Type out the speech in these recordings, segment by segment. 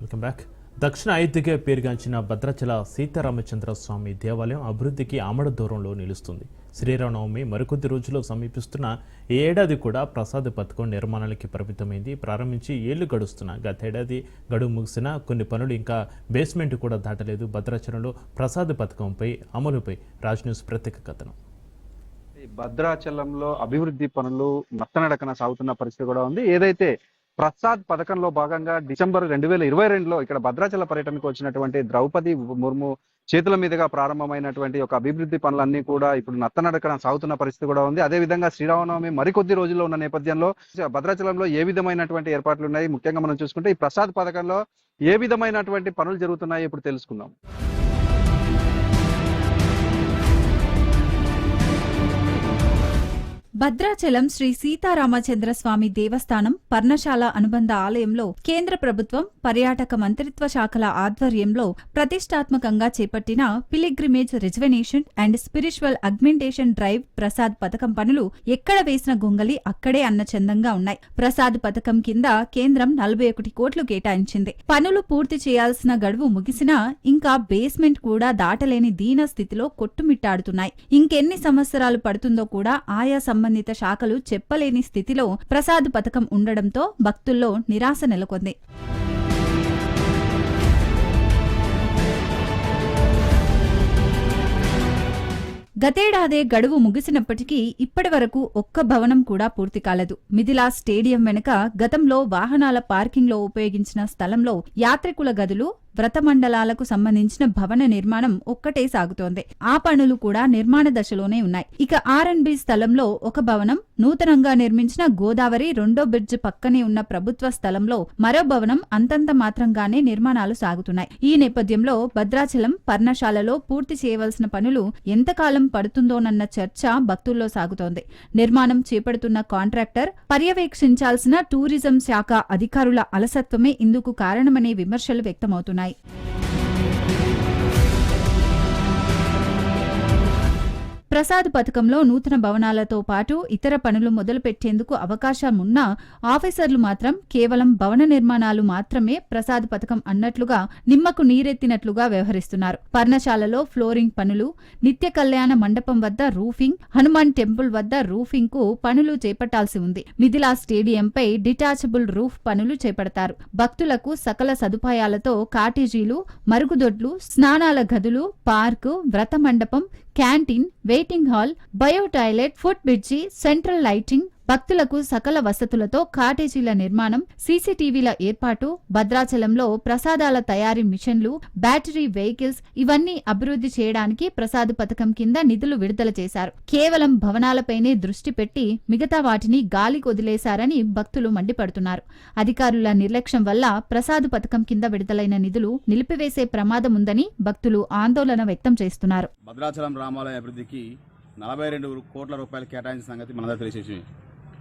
Welcome back. దక్షిణ అయోధ్యగా పేరుగాంచిన భద్రాచల సీతారామచంద్ర స్వామి దేవాలయం అభివృద్ధికి ఆమడ దూరంలో నిలుస్తుంది. శ్రీరామనవమి మరికొద్ది రోజుల్లో సమీపిస్తున్న ఈ ఏడాది కూడా ప్రసాద పథకం నిర్మాణాలకి పరిమితమైంది. ప్రారంభించి ఏళ్లు గడుస్తున్నా గతేడాది గడువు ముగిసిన కొన్ని పనులు ఇంకా బేస్మెంట్ కూడా దాటలేదు. భద్రాచలంలో ప్రసాద పథకంపై అమలుపై రాజ్ న్యూస్ ప్రత్యేక కథనం. భద్రాచలంలో అభివృద్ధి పనులు నత్తనడకన సాగుతున్న పరిస్థితి కూడా ఉంది. ఏదైతే ప్రసాద్ పథకంలో భాగంగా డిసెంబర్ 2022లో ఇక్కడ భద్రాచల పర్యటనకు వచ్చినటువంటి ద్రౌపది ముర్ము చేతుల మీదుగా ప్రారంభమైనటువంటి ఒక అభివృద్ధి పనులన్నీ కూడా ఇప్పుడు నత్తనడకన సాగుతున్న పరిస్థితి కూడా ఉంది. అదే విధంగా శ్రీరామనవమి మరికొద్ది రోజుల్లో ఉన్న నేపథ్యంలో భద్రాచలంలో ఏ విధమైనటువంటి ఏర్పాట్లు ఉన్నాయి, ముఖ్యంగా మనం చూసుకుంటే ఈ ప్రసాద్ పథకంలో ఏ విధమైనటువంటి పనులు జరుగుతున్నాయి ఇప్పుడు తెలుసుకుందాం. భద్రాచలం శ్రీ సీతారామచంద్ర స్వామి దేవస్థానం పర్ణశాల అనుబంధ ఆలయంలో కేంద్ర ప్రభుత్వం పర్యాటక మంత్రిత్వ శాఖల ఆధ్వర్యంలో ప్రతిష్టాత్మకంగా చేపట్టిన pilgrimage reservation and spiritual augmentation drive Prasad పథకం పనులు ఎక్కడ వేసిన గొంగలి అక్కడే అన్న చందంగా ఉన్నాయి. ప్రసాద్ పథకం కింద కేంద్రం 41 కోట్లు కేటాయించింది. పనులు పూర్తి చేయాల్సిన గడువు ముగిసినా ఇంకా బేస్మెంట్ కూడా దాటలేని దీన స్థితిలో కొట్టుమిట్టాడుతున్నాయి. ఇంకెన్ని సంవత్సరాలు పడుతుందో కూడా ఆయా సంబంధిత శాఖలు చెప్పలేని స్థితిలో ప్రసాద్ పథకం ఉండడంతో భక్తుల్లో నిరాశ నెలకొంది. గతేడాదే గడువు ముగిసినప్పటికీ ఇప్పటి వరకు ఒక్క భవనం కూడా పూర్తి కాలేదు. మిథిలా స్టేడియం వెనుక గతంలో వాహనాల పార్కింగ్లో ఉపయోగించిన స్థలంలో యాత్రికుల గదులు, వ్రత మండలాలకు సంబంధించిన భవన నిర్మాణం ఒక్కటే సాగుతోంది. ఆ పనులు కూడా నిర్మాణ దశలోనే ఉన్నాయి. ఇక R&B స్థలంలో ఒక భవనం, నూతనంగా నిర్మించిన గోదావరి 2వ బ్రిడ్జ్ పక్కనే ఉన్న ప్రభుత్వ స్థలంలో మరో భవనం అంతంత మాత్రంగానే నిర్మాణాలు సాగుతున్నాయి. ఈ నేపథ్యంలో భద్రాచలం పర్ణశాలలో పూర్తి చేయవలసిన పనులు ఎంతకాలం పడుతుందోనన్న చర్చ భక్తుల్లో సాగుతోంది. నిర్మాణం చేపడుతున్న కాంట్రాక్టర్, పర్యవేక్షించాల్సిన టూరిజం శాఖ అధికారుల అలసత్వమే ఇందుకు కారణమనే విమర్శలు వ్యక్తమవుతున్నాయి. ప్రసాద్ పథకంలో నూతన భవనాలతో పాటు ఇతర పనులు మొదలుపెట్టేందుకు అవకాశం ఉన్నా ఆఫీసర్లు మాత్రం కేవలం భవన నిర్మాణాలు మాత్రమే ప్రసాద్ పథకం అన్నట్లుగా నిమ్మకు నీరెత్తినట్లుగా వ్యవహరిస్తున్నారు. పర్ణశాలలో ఫ్లోరింగ్ పనులు, నిత్య కళ్యాణ మండపం వద్ద రూఫింగ్, హనుమాన్ టెంపుల్ వద్ద రూఫింగ్ కు పనులు చేపట్టాల్సి ఉంది. మిథిలా స్టేడియంపై డిటాచబుల్ రూఫ్ పనులు చేపడతారు. భక్తులకు సకల సదుపాయాలతో కాటేజీలు, మరుగుదొడ్లు, స్నానాల గదులు, పార్కు, వ్రత మండపం, canteen, waiting hall, bio toilet, foot bridge, central lighting, భక్తులకు సకల వసతులతో కాటేజీల నిర్మాణం, సీసీటీవీల ఏర్పాటు, భద్రాచలంలో ప్రసాదాల తయారీ మిషన్లు, బ్యాటరీ వెహికల్స్ ఇవన్నీ అభివృద్ధి చేయడానికి ప్రసాద్ పథకం కింద నిధులు విడుదల చేశారు. కేవలం భవనాలపైనే దృష్టి పెట్టి మిగతా వాటిని గాలికి వదిలేశారని భక్తులు మండిపడుతున్నారు. అధికారుల నిర్లక్ష్యం వల్ల ప్రసాద్ పథకం కింద విడుదలైన నిధులు నిలిపివేసే ప్రమాదం ఉందని భక్తులు ఆందోళన వ్యక్తం చేస్తున్నారు. భద్రాచలం రామాలయ అభివృద్ధికి 42 కోట్ల రూపాయలు కేటాయించిన సంగతి మనందరూ తెలిసేసి,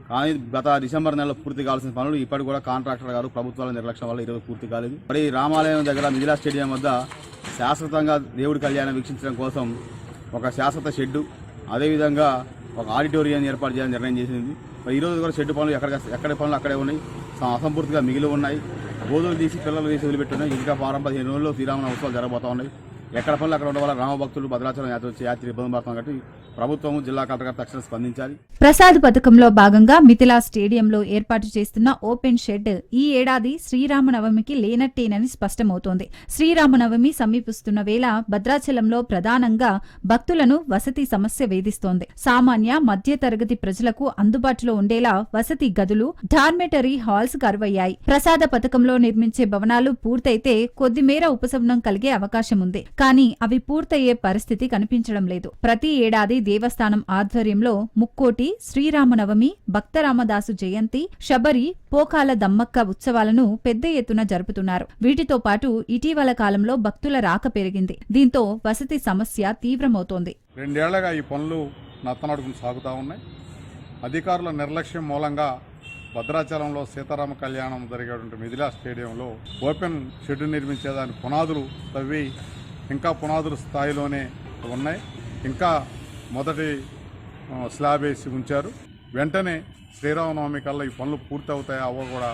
కానీ గత డిసెంబర్ నెలలో పూర్తి కావాల్సిన పనులు ఇప్పటికి కూడా కాంట్రాక్టర్ గారు ప్రభుత్వాల నిర్లక్ష్యం వల్ల ఈరోజు పూర్తి కాలేదు. మరి రామాలయం దగ్గర మిథిలా స్టేడియం వద్ద శాశ్వతంగా దేవుడి కళ్యాణం వీక్షించడం కోసం ఒక శాశ్వత షెడ్డు, అదేవిధంగా ఒక ఆడిటోరియం ఏర్పాటు చేయాలని నిర్ణయం చేసింది. మరి ఈరోజు కూడా షెడ్డు పనులు ఎక్కడ పనులు అక్కడే ఉన్నాయి, అసంపూర్తిగా మిగిలి ఉన్నాయి. గోధులు తీసి పిల్లలు తీసి వదిలిపెట్టున్నాయి. ఇంకా 15 రోజుల్లో శ్రీరామనవమి ఉత్సవాలు జరగబోతా ఉన్నాయి. ఎక్కడ పనులు అక్కడ ఉండడం వల్ల రామభక్తులు భద్రాచలం యాత్రి ఇబ్బంది పడుతున్నాం కాబట్టి ప్రభుత్వం, జిల్లా కలెక్టర్ తక్షణం స్పందించాలి. ప్రసాద్ పథకంలో భాగంగా మిథిలా స్టేడియంలో ఏర్పాటు చేస్తున్న ఓపెన్ షెడ్ ఈ ఏడాది శ్రీరామనవమికి లేనట్టేనని స్పష్టమవుతోంది. శ్రీరామనవమి సమీపిస్తున్న వేళ భద్రాచలంలో ప్రధానంగా భక్తులను వసతి సమస్య వేధిస్తోంది. సామాన్య మధ్య తరగతి ప్రజలకు అందుబాటులో ఉండేలా వసతి గదులు, డార్మెటరీ హాల్స్ కరువయ్యాయి. ప్రసాద పథకంలో నిర్మించే భవనాలు పూర్తయితే కొద్దిమేర ఉపశమనం కలిగే అవకాశం ఉంది. కానీ అవి పూర్తయ్యే పరిస్థితి కనిపించడం లేదు. ప్రతి ఏడాది దేవస్థానం ఆధ్వర్యంలో ముక్కోటి, శ్రీరామనవమి, భక్తరామదాసు జయంతి, శబరి, పోకాల దమ్మక్క ఉత్సవాలను పెద్ద ఎత్తున జరుపుతున్నారు. వీటితో పాటు ఇటీవల కాలంలో భక్తుల రాక పెరిగింది. దీంతో వసతి సమస్య తీవ్రమవుతోంది. 2 ఏళ్లుగా ఈ పనులు నత్తనడుకుని సాగుతా ఉన్నాయి. అధికారుల నిర్లక్ష్యం మూలంగా భద్రాచలంలో సీతారామ కళ్యాణం జరిగేటువంటి మిథిలా స్టేడియంలో ఓపెన్ షెడ్ నిర్మించేదాని పునాదులు తవ్వి ఇంకా పునాదుల స్థాయిలోనే ఉన్నాయి. ఇంకా మొదటి స్లాబ్ వేసి ఉంచారు. వెంటనే శ్రీరామనవమి కల్లా ఈ పనులు పూర్తి అవుతాయో అవో కూడా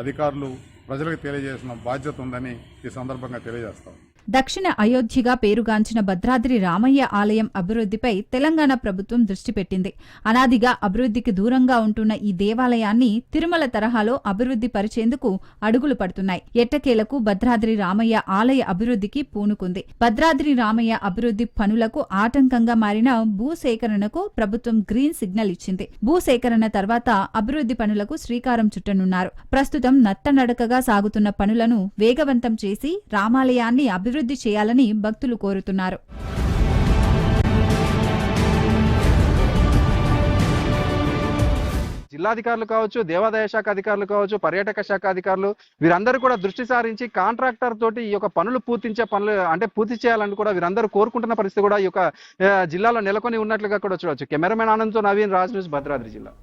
అధికారులు ప్రజలకు తెలియజేసిన బాధ్యత ఉందని ఈ సందర్భంగా తెలియజేస్తాం. దక్షిణ అయోధ్యగా పేరుగాంచిన భద్రాద్రి రామయ్య ఆలయం అభివృద్ధిపై తెలంగాణ ప్రభుత్వం దృష్టి పెట్టింది. అనాదిగా అభివృద్ధికి దూరంగా ఉంటున్న ఈ దేవాలయాన్ని తిరుమల తరహాలో అభివృద్ధి పరిచేందుకు అడుగులు పడుతున్నాయి. ఎట్టకేలకు భద్రాద్రి రామయ్య ఆలయ అభివృద్ధికి పూనుకుంది. భద్రాద్రి రామయ్య అభివృద్ధి పనులకు ఆటంకంగా మారిన భూసేకరణకు ప్రభుత్వం గ్రీన్ సిగ్నల్ ఇచ్చింది. భూసేకరణ తర్వాత అభివృద్ధి పనులకు శ్రీకారం చుట్టనున్నారు. ప్రస్తుతం నత్తనడకగా సాగుతున్న పనులను వేగవంతం చేసి రామాలయాన్ని అభివృద్ధి చేయాలని భక్తులు కోరుతున్నారు. జిల్లాధికారులు కావచ్చు, దేవాదాయ శాఖ అధికారులు కావచ్చు, పర్యాటక శాఖ అధికారులు వీరందరూ కూడా దృష్టి సారించి కాంట్రాక్టర్ తోటి ఈ యొక్క పనులు పూర్తి చేయాలని కూడా వీరందరూ కోరుకుంటున్న పరిస్థితి కూడా ఈ యొక్క జిల్లాలో నెలకొని ఉన్నట్లుగా కూడా చూడవచ్చు. కెమెరామెన్ ఆనంద్తో నవీన్, రాజ్ న్యూస్, భద్రాద్రి జిల్లా.